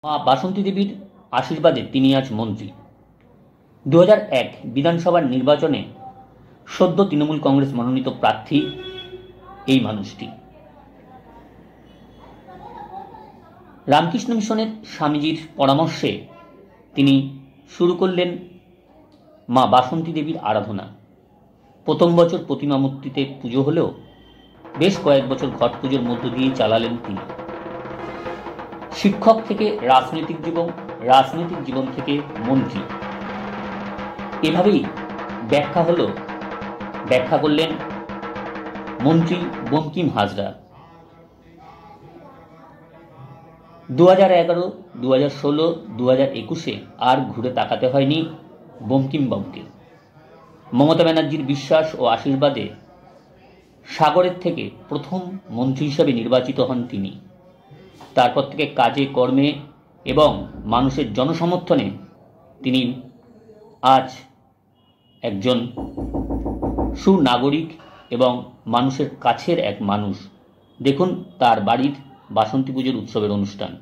মা বাসন্তী দেবীর আশীর্বাদে তিনি আজ মন্ত্রী। 2001 বিধানসভার নির্বাচনে সদ্য তৃণমূল কংগ্রেস মনোনীত প্রার্থী এই মানুষটি। রামকৃষ্ণ মিশনের স্বামীজির পরামর্শে তিনি শুরু করলেন মা বাসন্তী দেবীর আরাধনা। প্রথম বছর প্রতিমা মূর্তিতে পুজো হলেও বেশ কয়েক বছর ঘট পুজোর মধ্য দিয়ে চালালেন তিনি। শিক্ষক থেকে রাজনৈতিক জীবন থেকে মন্ত্রী, এভাবেই ব্যাখ্যা করলেন মন্ত্রী বঙ্কিম হাজরা। 2011, 2016, 2021 আর ঘুরে তাকাতে হয়নি বঙ্কিমবাবুকে। মমতা ব্যানার্জির বিশ্বাস ও আশীর্বাদে সাগরের থেকে প্রথম মন্ত্রী হিসাবে নির্বাচিত হন তিনি। তারপর থেকে কাজে কর্মে এবং মানুষের জনসমর্থনে তিনি আজ একজন সুনাগরিক এবং মানুষের কাছের এক মানুষ। দেখুন তার বাড়ির বাসন্তী পুজোর উৎসবের অনুষ্ঠান।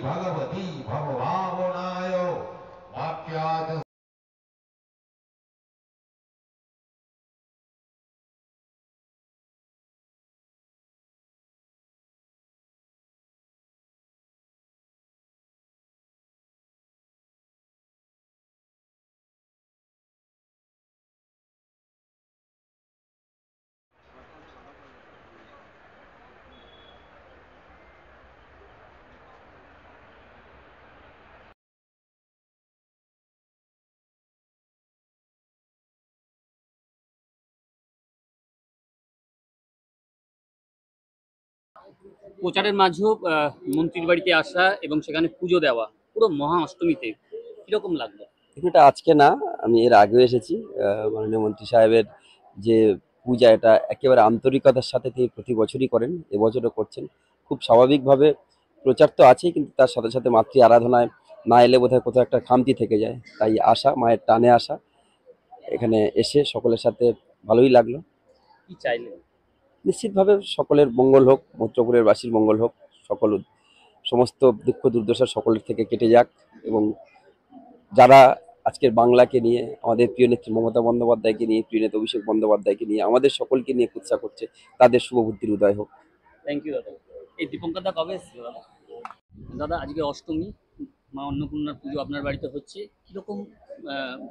भगवती भवभावनाय वाक्याद প্রচারের মাঝেও মন্ত্রীর বাড়িতে আসা এবং সেখানে পুজো দেওয়া পুরো মহা অষ্টমীতে কিরকম লাগলো? এটা আজকে না, আমি এর আগেও এসেছি। মাননীয় মন্ত্রী সাহেবের যে পূজা, এটা একেবারে আন্তরিকতার সাথে তিনি প্রতি বছরই করেন, এবছরও করছেন। খুব স্বাভাবিকভাবে প্রচার তো আছেই, কিন্তু তার সাথে সাথে মাতৃ আরাধনায় না এলে বোধহয় কোথাও একটা খামতি থেকে যায়। তাই আসা, মায়ের টানে আসা, এখানে এসে সকলের সাথে ভালোই লাগলো। কি চাইলেন? নিশ্চিতভাবে সকলের মঙ্গল হোক, মৈত্রপুরের বাসীর মঙ্গল হোক, সমস্ত দুঃখ দুর্দশা সকলের থেকে কেটে যাক, এবং যারা আজকের বাংলাকে নিয়ে, আমাদের প্রিয় নেত্রী মমতা বন্দ্যোপাধ্যায়কে নিয়ে, প্রিয় নেতা অভিষেক বন্দ্যোপাধ্যায়কে নিয়ে, আমাদের সকলকে নিয়ে কুৎসা করছে, তাদের শুভবুদ্ধির উদয় হোক। থ্যাংক ইউ দাদা। এই দীপঙ্কর দা কবে এসেছিল দাদা? দাদা আজকে অষ্টমী, মা অন্নপূর্ণার পুজো আপনার বাড়িতে হচ্ছে, কিরকম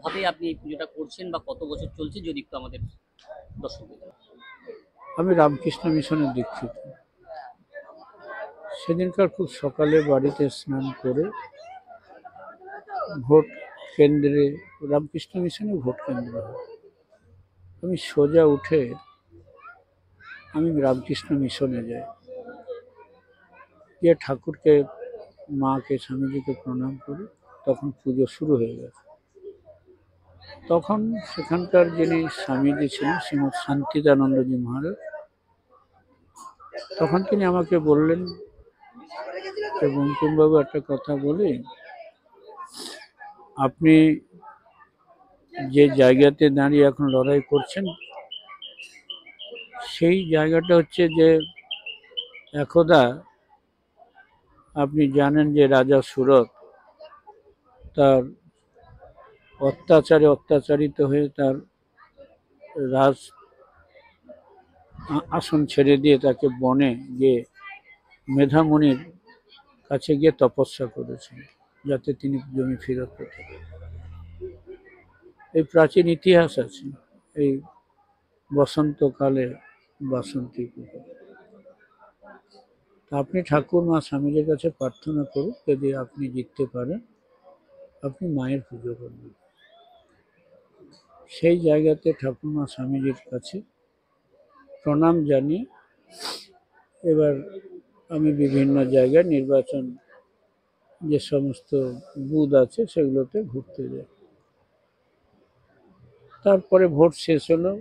ভাবে আপনি এই পুজোটা করছেন বা কত বছর চলছে যদি একটু আমাদের দর্শকদের। আমি রামকৃষ্ণ মিশনের দীক্ষিত। সেদিনকার খুব সকালে বাড়িতে স্নান করে ভোট কেন্দ্রে, রামকৃষ্ণ মিশনে ভোট কেন্দ্র হয়, আমি সোজা উঠে আমি রামকৃষ্ণ মিশনে যাই, গিয়ে ঠাকুরকে, মাকে, স্বামীজিকে প্রণাম করি। তখন পুজো শুরু হয়ে গেছে। তখন সেখানকার যিনি স্বামীজি ছিলেন, শ্রীমৎ শান্তিদানন্দজি মহারাজ, তখন তিনি আমাকে বললেন, বঙ্কিমবাবু একটা কথা বলি, আপনি যে জায়গাতে দাঁড়িয়ে এখন লড়াই করছেন, সেই জায়গাটা হচ্ছে যে একদা আপনি জানেন যে রাজা সুরত তার অত্যাচারিত হয়ে তার রাজ আসন ছেড়ে দিয়ে তাকে বনে গিয়ে মেধামণির কাছে গিয়ে তপস্যা করেছেন, যাতে তিনি জমি ফেরত পেতেন। এই প্রাচীন ইতিহাস আছে এই বসন্তকালে বাসন্তী পুজো। আপনি ঠাকুর মা স্বামীজির কাছে প্রার্থনা করুন, যদি আপনি জিততে পারেন আপনি মায়ের পুজো করবেন। সেই জায়গাতে ঠাকুর মা স্বামীজির কাছে প্রণাম জানিয়ে এবার আমি বিভিন্ন জায়গায় নির্বাচন যে সমস্ত বুথ আছে সেগুলোতে ঘুরতে যাই। তারপরে ভোট শেষ হলো,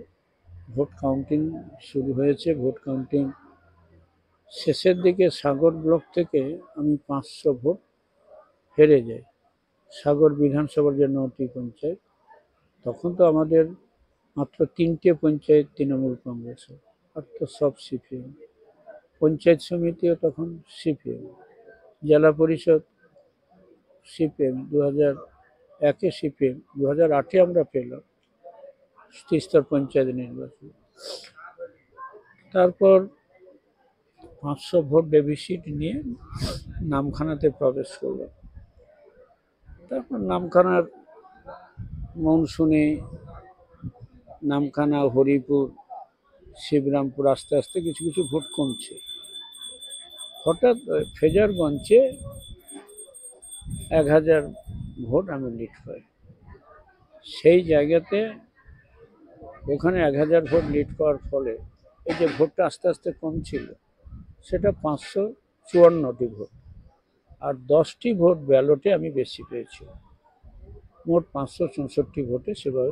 ভোট কাউন্টিং শুরু হয়েছে। ভোট কাউন্টিং শেষের দিকে সাগর ব্লক থেকে আমি 500 ভোট হেরে যাই। সাগর বিধানসভার যে 9টি পঞ্চায়েত, তখন তো আমাদের মাত্র 3টে পঞ্চায়েত তৃণমূল কংগ্রেসের, আর তো সব সিপিএম। পঞ্চায়েত সমিতিও তখন সিপিএম, জেলা পরিষদ সিপিএম। 2001-এ সিপিএম, 2008-এ আমরা পেলাম ত্রিস্তর পঞ্চায়েত নির্বাচন। তারপর 500 ভোট ডেফিসিট নিয়ে নামখানাতে প্রবেশ করলাম। তারপর নামখানার মৌসুমে নামখানা, হরিপুর, শিবরামপুর আস্তে আস্তে কিছু কিছু ভোট কমছে। হঠাৎ ফেজারগঞ্জে 1000 ভোট আমি লিড পাই। সেই জায়গাতে ওখানে 1000 ভোট লিড পাওয়ার ফলে এই যে ভোটটা আস্তে আস্তে কমছিল, সেটা 554টি ভোট, আর 10টি ভোট ব্যালটে আমি বেশি পেয়েছি। মোট 564 ভোটে সেভাবে